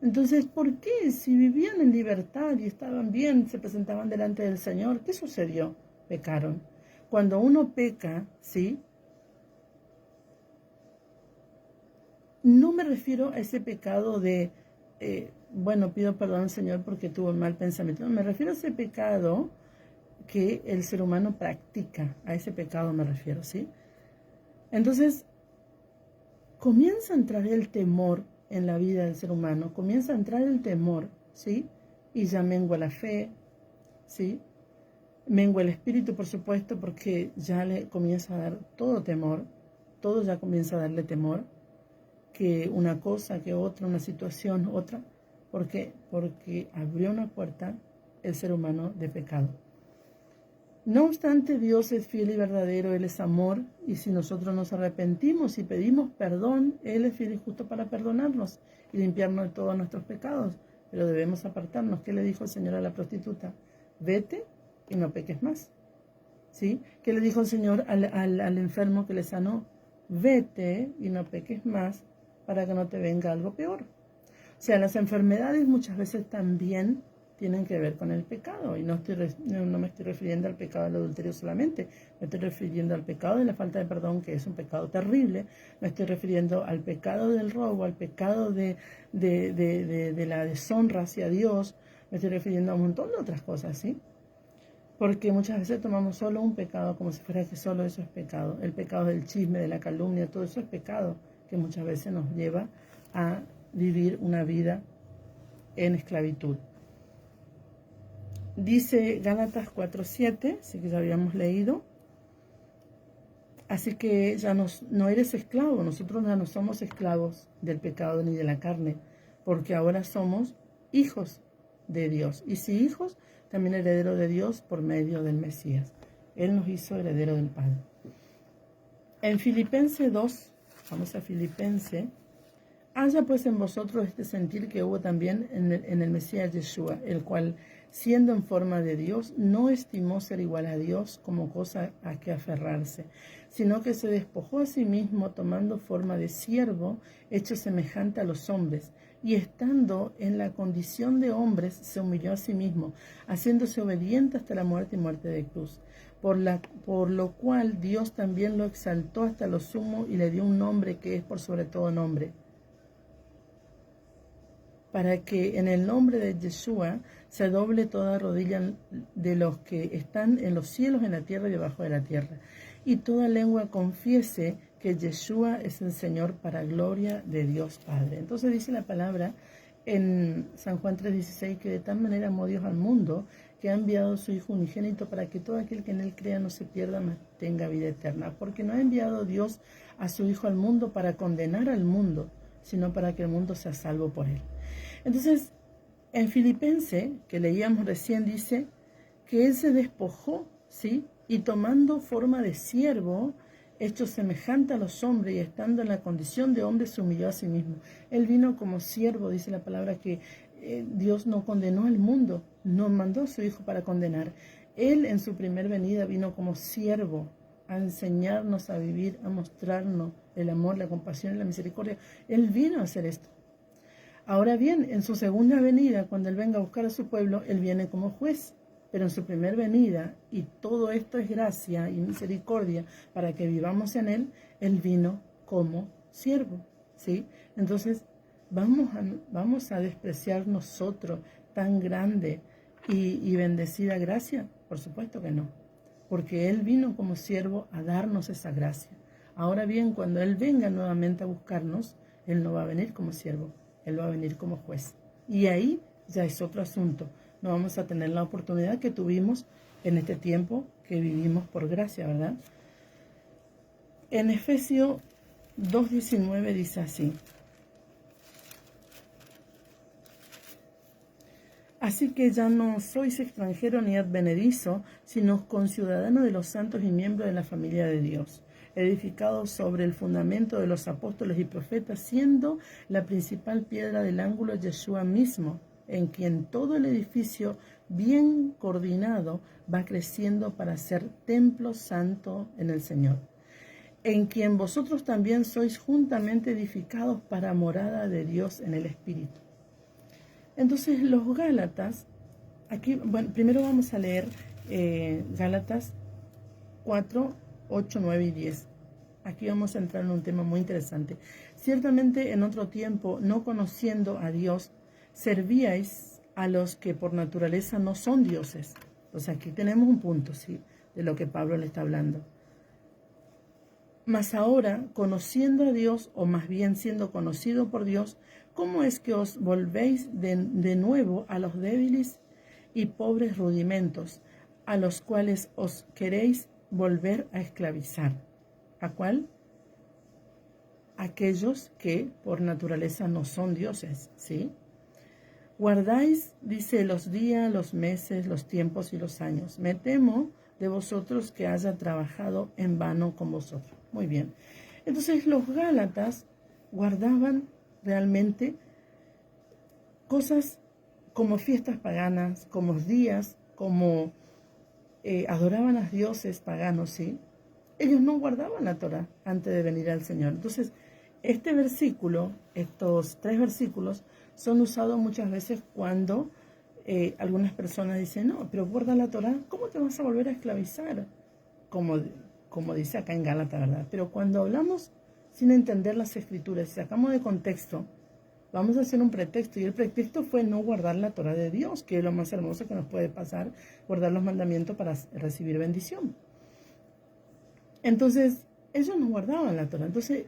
Entonces, ¿por qué? Si vivían en libertad y estaban bien, se presentaban delante del Señor, ¿qué sucedió? Pecaron. Cuando uno peca, ¿sí? No me refiero a ese pecado de, bueno, pido perdón al Señor porque tuvo un mal pensamiento. No, me refiero a ese pecado que el ser humano practica. A ese pecado me refiero, ¿sí? Entonces, comienza a entrar el temor en la vida del ser humano. Comienza a entrar el temor, ¿sí? Y ya mengua la fe, ¿sí? Mengua el espíritu, por supuesto, porque ya le comienza a dar todo temor. Todo ya comienza a darle temor. Que una cosa, que otra, una situación, otra. ¿Por qué? Porque abrió una puerta el ser humano de pecado. No obstante, Dios es fiel y verdadero, Él es amor, y si nosotros nos arrepentimos y pedimos perdón, Él es fiel y justo para perdonarnos y limpiarnos de todos nuestros pecados. Pero debemos apartarnos. ¿Qué le dijo el Señor a la prostituta? Vete y no peques más. ¿Sí? ¿Qué le dijo el Señor al enfermo que le sanó? Vete y no peques más, para que no te venga algo peor. O sea, las enfermedades muchas veces también tienen que ver con el pecado. Y no me estoy refiriendo al pecado del adulterio solamente. Me estoy refiriendo al pecado de la falta de perdón, que es un pecado terrible. Me estoy refiriendo al pecado del robo, al pecado de la deshonra hacia Dios. Me estoy refiriendo a un montón de otras cosas, ¿sí? Porque muchas veces tomamos solo un pecado como si fuera que solo eso es pecado. El pecado del chisme, de la calumnia, todo eso es pecado, que muchas veces nos lleva a vivir una vida en esclavitud. Dice Gálatas 4:7, así que ya habíamos leído. Así que ya no eres esclavo, nosotros ya no somos esclavos del pecado ni de la carne, porque ahora somos hijos de Dios. Y si hijos, también herederos de Dios por medio del Mesías. Él nos hizo heredero del Padre. En Filipenses 2, vamos a Filipenses, haya pues en vosotros este sentir que hubo también en el Mesías Yeshua, el cual, siendo en forma de Dios, no estimó ser igual a Dios como cosa a que aferrarse, sino que se despojó a sí mismo, tomando forma de siervo, hecho semejante a los hombres, y estando en la condición de hombres, se humilló a sí mismo, haciéndose obediente hasta la muerte y muerte de cruz. Por lo cual Dios también lo exaltó hasta lo sumo y le dio un nombre que es por sobre todo nombre, para que en el nombre de Yeshua se doble toda rodilla de los que están en los cielos, en la tierra y debajo de la tierra, y toda lengua confiese que Yeshua es el Señor, para gloria de Dios Padre. Entonces dice la palabra en San Juan 3:16, que de tal manera amó Dios al mundo, que ha enviado a su Hijo unigénito, para que todo aquel que en él crea no se pierda, mas tenga vida eterna. Porque no ha enviado Dios a su Hijo al mundo para condenar al mundo, sino para que el mundo sea salvo por él. Entonces, en Filipenses, que leíamos recién, dice que él se despojó, ¿sí? Y tomando forma de siervo, hecho semejante a los hombres y estando en la condición de hombre, se humilló a sí mismo. Él vino como siervo, dice la palabra, que Dios no condenó al mundo, no mandó a su Hijo para condenar. Él en su primer venida vino como siervo a enseñarnos a vivir, a mostrarnos el amor, la compasión y la misericordia. Él vino a hacer esto. Ahora bien, en su segunda venida, cuando Él venga a buscar a su pueblo, Él viene como juez. Pero en su primer venida, y todo esto es gracia y misericordia para que vivamos en Él, Él vino como siervo, ¿sí? Entonces, ¿vamos a despreciar nosotros tan grande y bendecida gracia? Por supuesto que no, porque Él vino como siervo a darnos esa gracia. Ahora bien, cuando Él venga nuevamente a buscarnos, Él no va a venir como siervo, Él va a venir como juez. Y ahí ya es otro asunto, no vamos a tener la oportunidad que tuvimos en este tiempo que vivimos por gracia, ¿verdad? En Efesios 2:19 dice así: así que ya no sois extranjero ni advenedizo, sino conciudadano de los santos y miembros de la familia de Dios, edificados sobre el fundamento de los apóstoles y profetas, siendo la principal piedra del ángulo Yeshua mismo, en quien todo el edificio bien coordinado va creciendo para ser templo santo en el Señor, en quien vosotros también sois juntamente edificados para morada de Dios en el Espíritu. Entonces los Gálatas, aquí, bueno, primero vamos a leer Gálatas 4, 8, 9 y 10. Aquí vamos a entrar en un tema muy interesante. Ciertamente en otro tiempo, no conociendo a Dios, servíais a los que por naturaleza no son dioses. O sea, aquí tenemos un punto, ¿sí?, de lo que Pablo le está hablando. Mas ahora, conociendo a Dios, o más bien siendo conocido por Dios, ¿cómo es que os volvéis de nuevo a los débiles y pobres rudimentos, a los cuales os queréis volver a esclavizar? ¿A cuál? Aquellos que por naturaleza no son dioses, ¿sí? Guardáis, dice, los días, los meses, los tiempos y los años. Me temo de vosotros que haya trabajado en vano con vosotros. Muy bien. Entonces los Gálatas guardaban realmente cosas como fiestas paganas, como días, como adoraban a dioses paganos, ¿sí? Ellos no guardaban la Torá antes de venir al Señor. Entonces, este versículo, estos 3 versículos, son usados muchas veces cuando algunas personas dicen, no, pero guarda la Torá, ¿cómo te vas a volver a esclavizar? Como dice acá en Gálatas, ¿verdad? Pero cuando hablamos sin entender las Escrituras, si sacamos de contexto, vamos a hacer un pretexto, y el pretexto fue no guardar la Torá de Dios, que es lo más hermoso que nos puede pasar, guardar los mandamientos para recibir bendición. Entonces, ellos no guardaban la Torá. Entonces,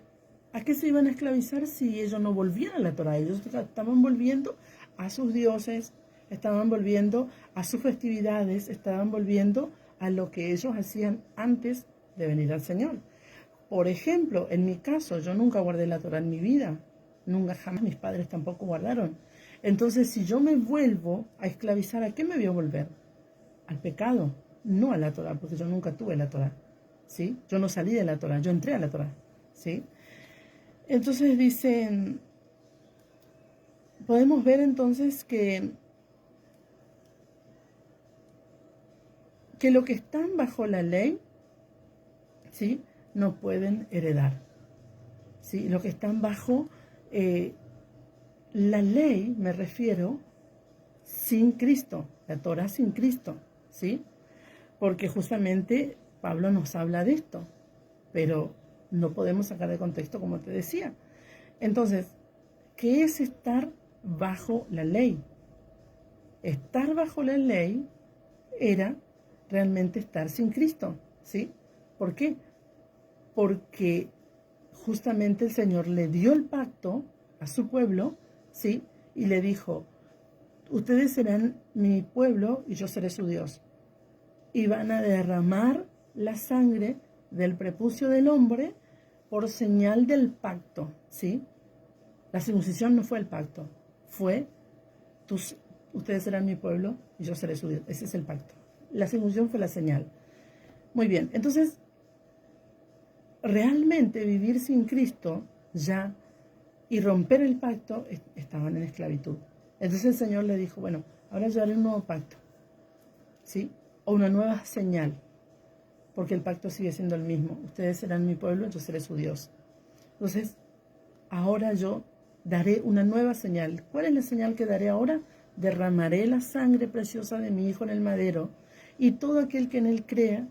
¿a qué se iban a esclavizar si ellos no volvían a la Torá? Ellos estaban volviendo a sus dioses, estaban volviendo a sus festividades, estaban volviendo a lo que ellos hacían antes de venir al Señor. Por ejemplo, en mi caso, yo nunca guardé la Torá en mi vida. Nunca, jamás, mis padres tampoco guardaron. Entonces, si yo me vuelvo a esclavizar, ¿a qué me voy a volver? Al pecado, no a la Torá, porque yo nunca tuve la Torá, ¿sí? Yo no salí de la Torá, yo entré a la Torá, ¿sí? Entonces dicen, podemos ver entonces que lo que están bajo la ley, ¿sí?, no pueden heredar, ¿sí? Los que están bajo la ley, me refiero, sin Cristo, la Torá sin Cristo, ¿sí? Porque justamente Pablo nos habla de esto, pero no podemos sacar de contexto, como te decía. Entonces, ¿qué es estar bajo la ley? Estar bajo la ley era realmente estar sin Cristo, ¿sí? ¿Por qué? Porque justamente el Señor le dio el pacto a su pueblo, ¿sí? Y le dijo, ustedes serán mi pueblo y yo seré su Dios. Y van a derramar la sangre del prepucio del hombre por señal del pacto, ¿sí? La circuncisión no fue el pacto, fue, ustedes serán mi pueblo y yo seré su Dios. Ese es el pacto. La circuncisión fue la señal. Muy bien, entonces, realmente vivir sin Cristo ya y romper el pacto, estaban en esclavitud. Entonces el Señor le dijo, bueno, ahora yo haré un nuevo pacto, ¿sí? O una nueva señal, porque el pacto sigue siendo el mismo. Ustedes serán mi pueblo, yo seré su Dios. Entonces, ahora yo daré una nueva señal. ¿Cuál es la señal que daré ahora? Derramaré la sangre preciosa de mi Hijo en el madero, y todo aquel que en él crea,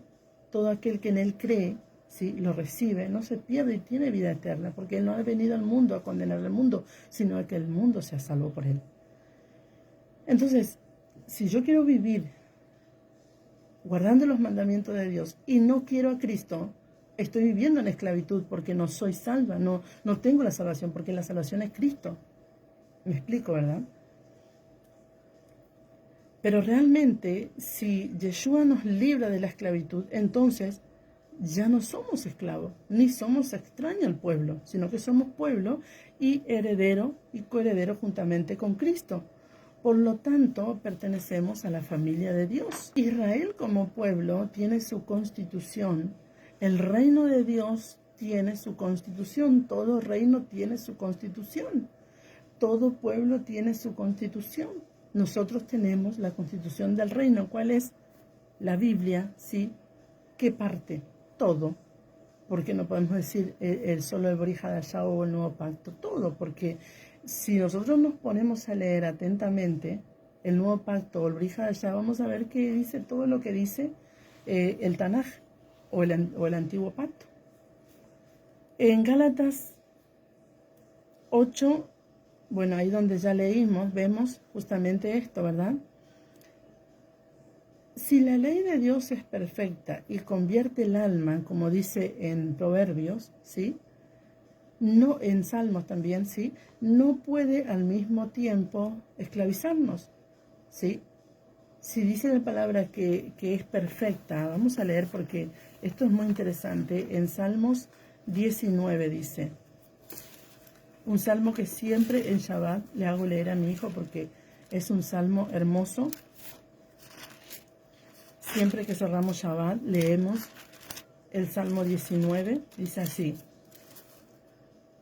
todo aquel que en él cree, ¿sí?, lo recibe, no se pierde y tiene vida eterna, porque él no ha venido al mundo a condenar al mundo, sino a que el mundo sea salvo por él. Entonces, si yo quiero vivir guardando los mandamientos de Dios y no quiero a Cristo, estoy viviendo en esclavitud porque no soy salva, no tengo la salvación, porque la salvación es Cristo. Me explico, ¿verdad? Pero realmente, si Yeshua nos libra de la esclavitud, entonces ya no somos esclavos, ni somos extraños al pueblo, sino que somos pueblo y heredero y coheredero juntamente con Cristo. Por lo tanto, pertenecemos a la familia de Dios. Israel como pueblo tiene su constitución. El reino de Dios tiene su constitución. Todo reino tiene su constitución. Todo pueblo tiene su constitución. Nosotros tenemos la constitución del reino. ¿Cuál es? La Biblia, ¿sí? ¿Qué parte? Todo. Porque no podemos decir solo el Brit Hadashah o el Nuevo Pacto. Todo, porque si nosotros nos ponemos a leer atentamente el Nuevo Pacto o el Brit Hadashah, vamos a ver que dice todo lo que dice el Tanaj o el Antiguo Pacto. En Gálatas 8, bueno, ahí donde ya leímos, vemos justamente esto, ¿verdad? Si la ley de Dios es perfecta y convierte el alma, como dice en Proverbios, ¿sí? No, en Salmos también, ¿sí? No puede al mismo tiempo esclavizarnos, ¿sí? Si dice la palabra que es perfecta, vamos a leer porque esto es muy interesante. En Salmos 19 dice, un salmo que siempre en Shabbat le hago leer a mi hijo porque es un salmo hermoso. Siempre que cerramos Shabbat, leemos el Salmo 19, dice así.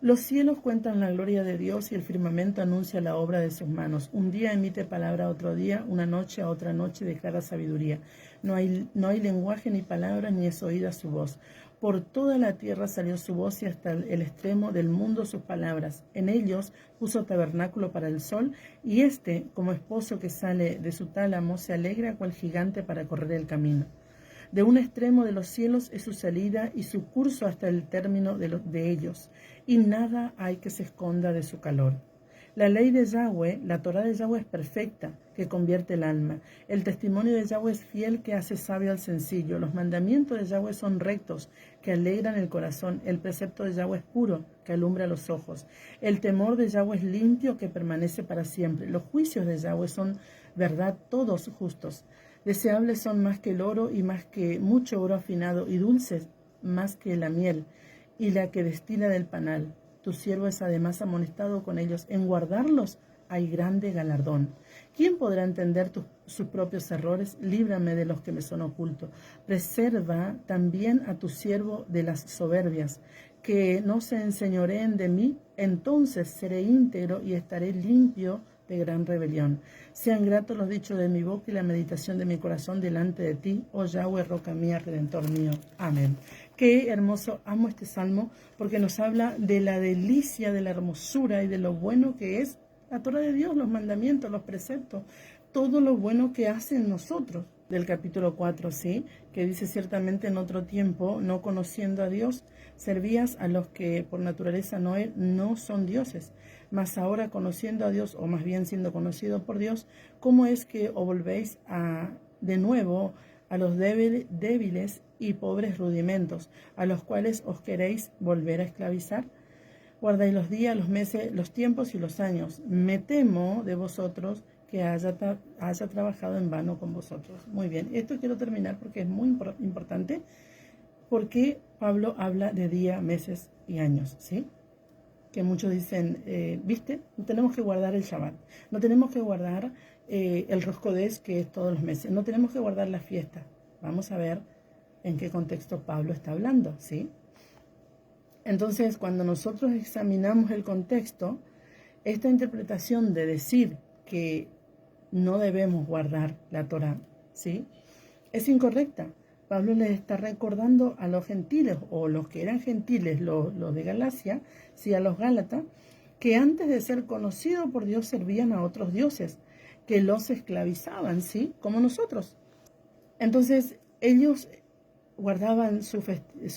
Los cielos cuentan la gloria de Dios y el firmamento anuncia la obra de sus manos. Un día emite palabra a otro día, una noche a otra noche declara sabiduría. No hay lenguaje ni palabras, ni es oída su voz. Por toda la tierra salió su voz y hasta el extremo del mundo sus palabras. En ellos puso tabernáculo para el sol, y éste, como esposo que sale de su tálamo, se alegra cual gigante para correr el camino. De un extremo de los cielos es su salida y su curso hasta el término de ellos, y nada hay que se esconda de su calor. La ley de Yahweh, la Torá de Yahweh es perfecta, que convierte el alma. El testimonio de Yahweh es fiel, que hace sabio al sencillo. Los mandamientos de Yahweh son rectos, que alegran el corazón. El precepto de Yahweh es puro, que alumbra los ojos. El temor de Yahweh es limpio, que permanece para siempre. Los juicios de Yahweh son verdad, todos justos. Deseables son más que el oro y más que mucho oro afinado, y dulces más que la miel y la que destila del panal. Tu siervo es además amonestado con ellos. En guardarlos hay grande galardón. ¿Quién podrá entender sus propios errores? Líbrame de los que me son ocultos. Preserva también a tu siervo de las soberbias, que no se enseñoreen de mí. Entonces seré íntegro y estaré limpio de gran rebelión. Sean gratos los dichos de mi boca y la meditación de mi corazón delante de ti, oh Yahweh, roca mía, redentor mío. Amén. Qué hermoso, amo este salmo porque nos habla de la delicia, de la hermosura y de lo bueno que es la Torá de Dios, los mandamientos, los preceptos, todo lo bueno que hace en nosotros. Del capítulo 4, ¿sí? Que dice ciertamente en otro tiempo, no conociendo a Dios, servías a los que por naturaleza no son dioses. Mas ahora conociendo a Dios, o más bien siendo conocido por Dios, ¿cómo es que os volvéis de nuevo a los débiles y pobres rudimentos, a los cuales os queréis volver a esclavizar? Guardáis los días, los meses, los tiempos y los años. Me temo de vosotros que haya trabajado en vano con vosotros. Muy bien, esto quiero terminar porque es muy importante, porque Pablo habla de días, meses y años, ¿sí? Que muchos dicen, ¿viste? No tenemos que guardar el Shabbat, no tenemos que guardar el Rosh Hodeš, que es todos los meses, no tenemos que guardar la fiesta. Vamos a ver en qué contexto Pablo está hablando, ¿sí? Entonces, cuando nosotros examinamos el contexto, esta interpretación de decir que no debemos guardar la Torá, ¿sí? Es incorrecta. Pablo les está recordando a los gentiles, o los que eran gentiles, los de Galacia, sí, a los Gálatas, que antes de ser conocidos por Dios servían a otros dioses, que los esclavizaban, ¿sí? Como nosotros. Entonces, ellos guardaban sus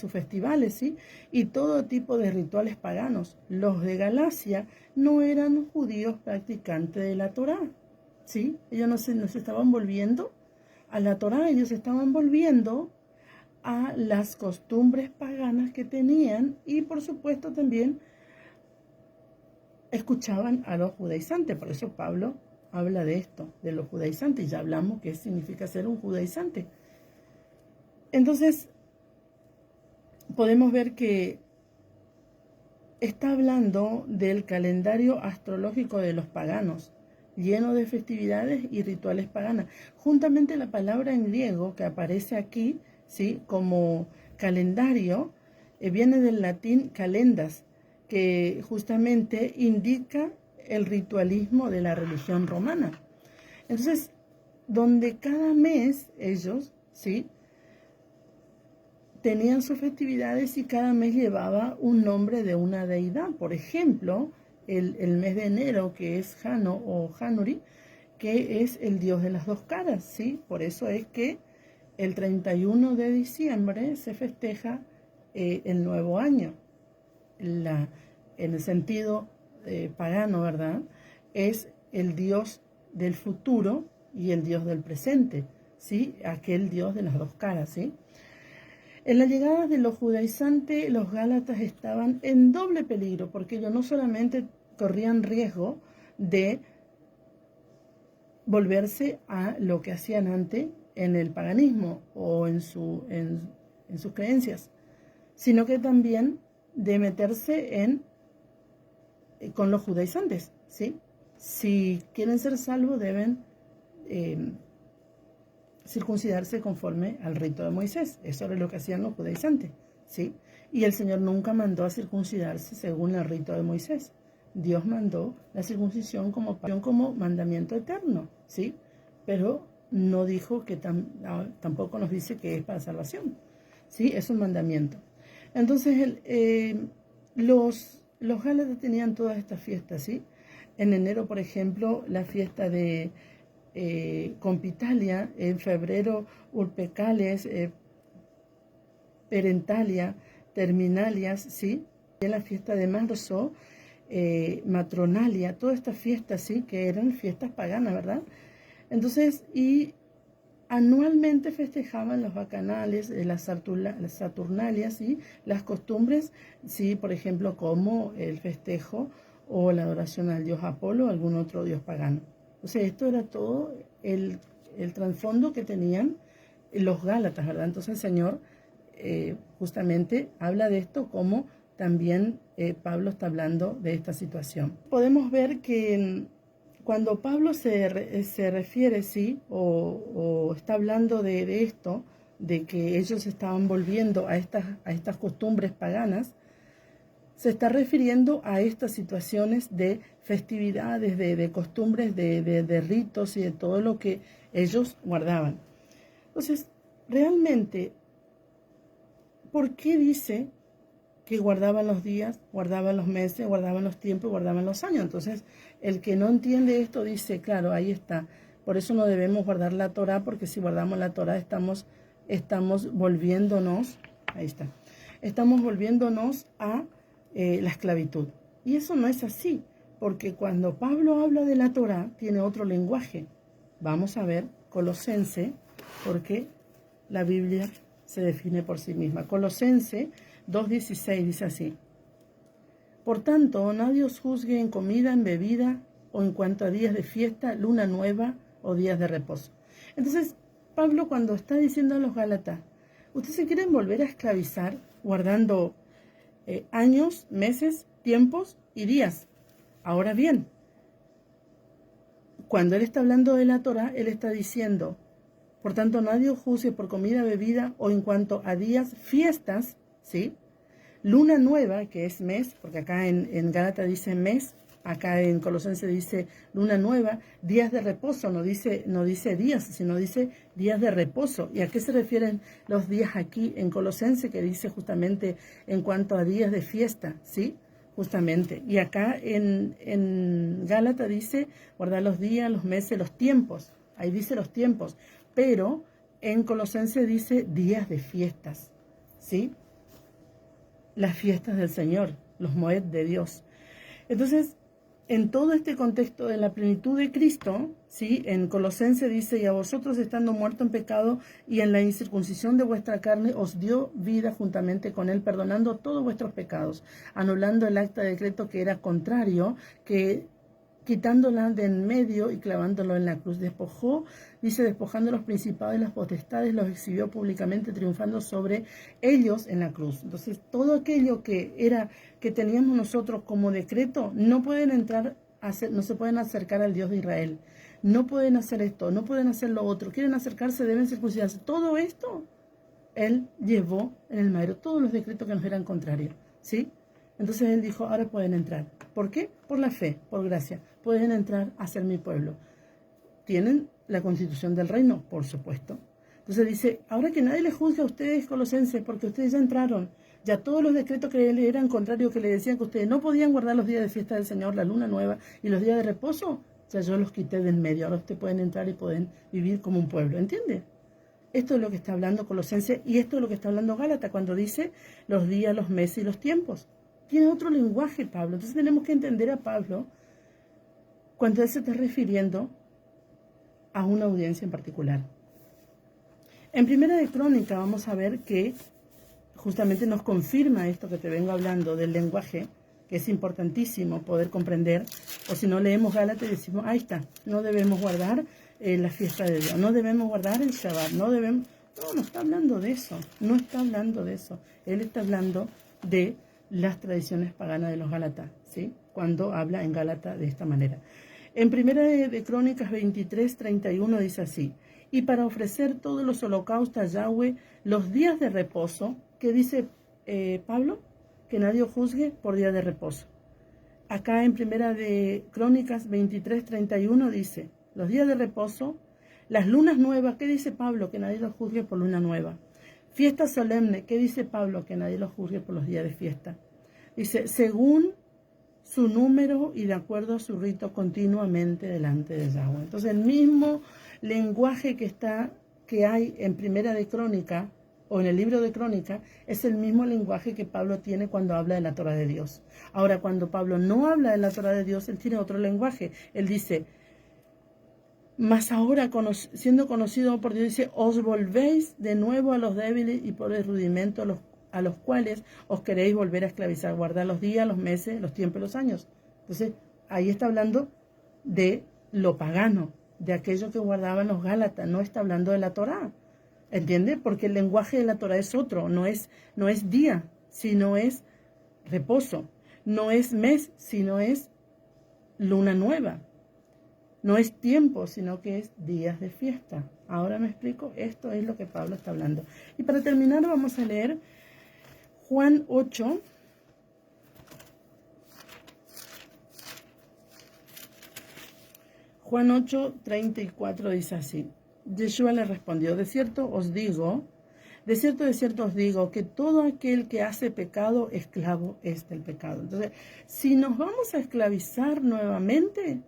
festivales, ¿sí? Y todo tipo de rituales paganos. Los de Galacia no eran judíos practicantes de la Torá, ¿sí? Ellos no se estaban volviendo a la Torá, ellos estaban volviendo a las costumbres paganas que tenían, y por supuesto también escuchaban a los judaizantes. Por eso Pablo habla de esto, de los judaizantes. Ya hablamos qué significa ser un judaizante. Entonces, podemos ver que está hablando del calendario astrológico de los paganos, lleno de festividades y rituales paganas. Juntamente la palabra en griego que aparece aquí, ¿sí?, como calendario, viene del latín calendas, que justamente indica el ritualismo de la religión romana. Entonces, donde cada mes ellos, ¿sí?, tenían sus festividades y cada mes llevaba un nombre de una deidad. Por ejemplo, el mes de enero, que es Jano o Januri, que es el dios de las dos caras, ¿sí? Por eso es que el 31 de diciembre se festeja el nuevo año. En el sentido pagano, ¿verdad? Es el dios del futuro y el dios del presente, ¿sí? Aquel dios de las dos caras, ¿sí? En la llegada de los judaizantes, los gálatas estaban en doble peligro, porque ellos no solamente corrían riesgo de volverse a lo que hacían antes en el paganismo o en sus creencias, sino que también de meterse con los judaizantes, ¿sí? Si quieren ser salvos deben circuncidarse conforme al rito de Moisés. Eso era lo que hacían los judaizantes, ¿sí? Y el Señor nunca mandó a circuncidarse según el rito de Moisés. Dios mandó la circuncisión como mandamiento eterno, ¿sí? Pero no dijo que tampoco nos dice que es para salvación, ¿sí? Es un mandamiento. Entonces, los gálatas tenían todas estas fiestas, ¿sí? En enero, por ejemplo, la fiesta de Compitalia, en febrero Urpecales, Perentalia, Terminalias, ¿sí? En la fiesta de marzo, Matronalia, todas estas fiestas, ¿sí?, que eran fiestas paganas, ¿verdad? Entonces, y anualmente festejaban los bacanales, las Saturnalias, ¿sí?, las costumbres, ¿sí?, por ejemplo, como el festejo o la adoración al dios Apolo o algún otro dios pagano. O sea, esto era todo el trasfondo que tenían los gálatas, ¿verdad? Entonces el Señor justamente habla de esto, como también Pablo está hablando de esta situación. Podemos ver que cuando Pablo se refiere, sí, o está hablando de esto, de que ellos estaban volviendo a estas costumbres paganas, se está refiriendo a estas situaciones de festividades, de costumbres, de ritos y de todo lo que ellos guardaban. Entonces, realmente, ¿por qué dice que guardaban los días, guardaban los meses, guardaban los tiempos, guardaban los años? Entonces, el que no entiende esto dice, claro, ahí está. Por eso no debemos guardar la Torá, porque si guardamos la Torá estamos volviéndonos, ahí está, estamos volviéndonos a la esclavitud. Y eso no es así, porque cuando Pablo habla de la Torá, tiene otro lenguaje. Vamos a ver Colosense, porque la Biblia se define por sí misma. Colosense 2:16 dice así: por tanto, nadie os juzgue en comida, en bebida, o en cuanto a días de fiesta, luna nueva o días de reposo. Entonces, Pablo, cuando está diciendo a los Gálatas, ustedes se quieren volver a esclavizar guardando años, meses, tiempos y días. Ahora bien, cuando él está hablando de la Torá, él está diciendo, por tanto, nadie os juzgue por comida, bebida, o en cuanto a días, fiestas, ¿sí? Luna nueva, que es mes, porque acá en Gálatas dice mes, acá en Colosenses dice luna nueva, días de reposo, no dice días, sino dice días de reposo. ¿Y a qué se refieren los días aquí en Colosenses, que dice justamente en cuanto a días de fiesta, ¿sí? Justamente. Y acá en Gálatas dice guardar los días, los meses, los tiempos. Ahí dice los tiempos. Pero en Colosenses dice días de fiestas, ¿sí? Las fiestas del Señor, los moed de Dios. Entonces, en todo este contexto de la plenitud de Cristo, ¿sí?, en Colosenses dice, y a vosotros estando muertos en pecado y en la incircuncisión de vuestra carne, os dio vida juntamente con él, perdonando todos vuestros pecados, anulando el acta de decreto que era contrario, que quitándola de en medio y clavándolo en la cruz. Despojó, dice, despojando los principados y las potestades, los exhibió públicamente, triunfando sobre ellos en la cruz. Entonces, todo aquello que teníamos nosotros como decreto, no pueden entrar, no se pueden acercar al Dios de Israel. No pueden hacer esto, no pueden hacer lo otro. Quieren acercarse, deben circuncidarse. Todo esto, Él llevó en el madero, todos los decretos que nos eran contrarios, ¿sí? Entonces Él dijo, ahora pueden entrar. ¿Por qué? Por la fe, por gracia. Pueden entrar a ser mi pueblo. ¿Tienen la constitución del reino? Por supuesto. Entonces dice, ahora que nadie les juzgue a ustedes, colosenses, porque ustedes ya entraron. Ya todos los decretos que le eran contrarios, que le decían que ustedes no podían guardar los días de fiesta del Señor, la luna nueva y los días de reposo, ya yo los quité del medio. Ahora ustedes pueden entrar y pueden vivir como un pueblo. ¿Entiende? Esto es lo que está hablando Colosenses y esto es lo que está hablando Gálatas cuando dice los días, los meses y los tiempos. Tiene otro lenguaje Pablo. Entonces tenemos que entender a Pablo cuando él se está refiriendo a una audiencia en particular. En Primera de Crónica vamos a ver que justamente nos confirma esto que te vengo hablando del lenguaje, que es importantísimo poder comprender, o si no leemos Gálatas y decimos, ahí está, no debemos guardar la fiesta de Dios, no debemos guardar el Shabbat, no está hablando de eso, no está hablando de eso. Él está hablando de las tradiciones paganas de los Gálatas, ¿sí? Cuando habla en Gálatas de esta manera. En Primera de Crónicas 23:31 dice así, y para ofrecer todos los holocaustos a Yahweh, los días de reposo, que dice Pablo, que nadie juzgue por día de reposo. Acá en Primera de Crónicas 23:31 dice, los días de reposo, las lunas nuevas, ¿qué dice Pablo? Que nadie los juzgue por luna nueva. Fiesta solemne, ¿qué dice Pablo? Que nadie los juzgue por los días de fiesta. Dice, según su número y de acuerdo a su rito continuamente delante de Yahweh. Entonces el mismo lenguaje que hay en Primera de Crónica o en el libro de Crónica es el mismo lenguaje que Pablo tiene cuando habla de la Torah de Dios. Ahora, cuando Pablo no habla de la Torah de Dios, él tiene otro lenguaje. Él dice, mas ahora siendo conocido por Dios, dice, os volvéis de nuevo a los débiles y por el rudimento a los cuales os queréis volver a esclavizar, guardar los días, los meses, los tiempos y los años. Entonces, ahí está hablando de lo pagano, de aquello que guardaban los Gálatas, no está hablando de la Torá. ¿Entiende? Porque el lenguaje de la Torá es otro, no es día, sino es reposo, no es mes, sino es luna nueva. No es tiempo, sino que es días de fiesta. Ahora me explico, esto es lo que Pablo está hablando. Y para terminar vamos a leer Juan 8. Juan 8:34 dice así. Yeshua le respondió, de cierto os digo, que todo aquel que hace pecado, esclavo es del pecado. Entonces, si nos vamos a esclavizar nuevamente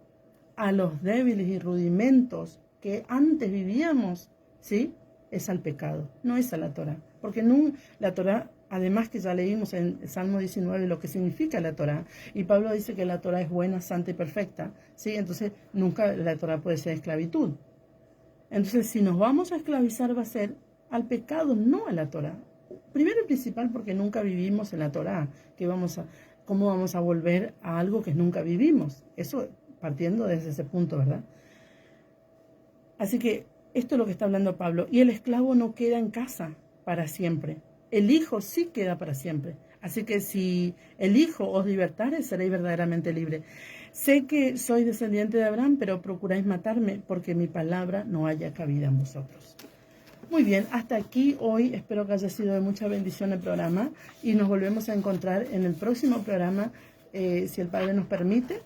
a los débiles y rudimentos que antes vivíamos, ¿sí? Es al pecado, no es a la Torá. Porque la Torá, además que ya leímos en Salmo 19 lo que significa la Torá, y Pablo dice que la Torá es buena, santa y perfecta, ¿sí? Entonces, nunca la Torá puede ser esclavitud. Entonces, si nos vamos a esclavizar va a ser al pecado, no a la Torá. Primero y principal porque nunca vivimos en la Torá. ¿Cómo vamos a volver a algo que nunca vivimos? Eso partiendo desde ese punto, ¿verdad? Así que esto es lo que está hablando Pablo. Y el esclavo no queda en casa para siempre. El hijo sí queda para siempre. Así que si el hijo os libertare, seréis verdaderamente libre. Sé que soy descendiente de Abraham, pero procuráis matarme porque mi palabra no haya cabida en vosotros. Muy bien, hasta aquí hoy. Espero que haya sido de mucha bendición el programa y nos volvemos a encontrar en el próximo programa, si el Padre nos permite,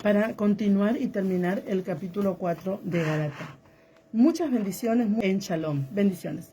para continuar y terminar el capítulo 4 de Gálatas. Muchas bendiciones en Shalom. Bendiciones.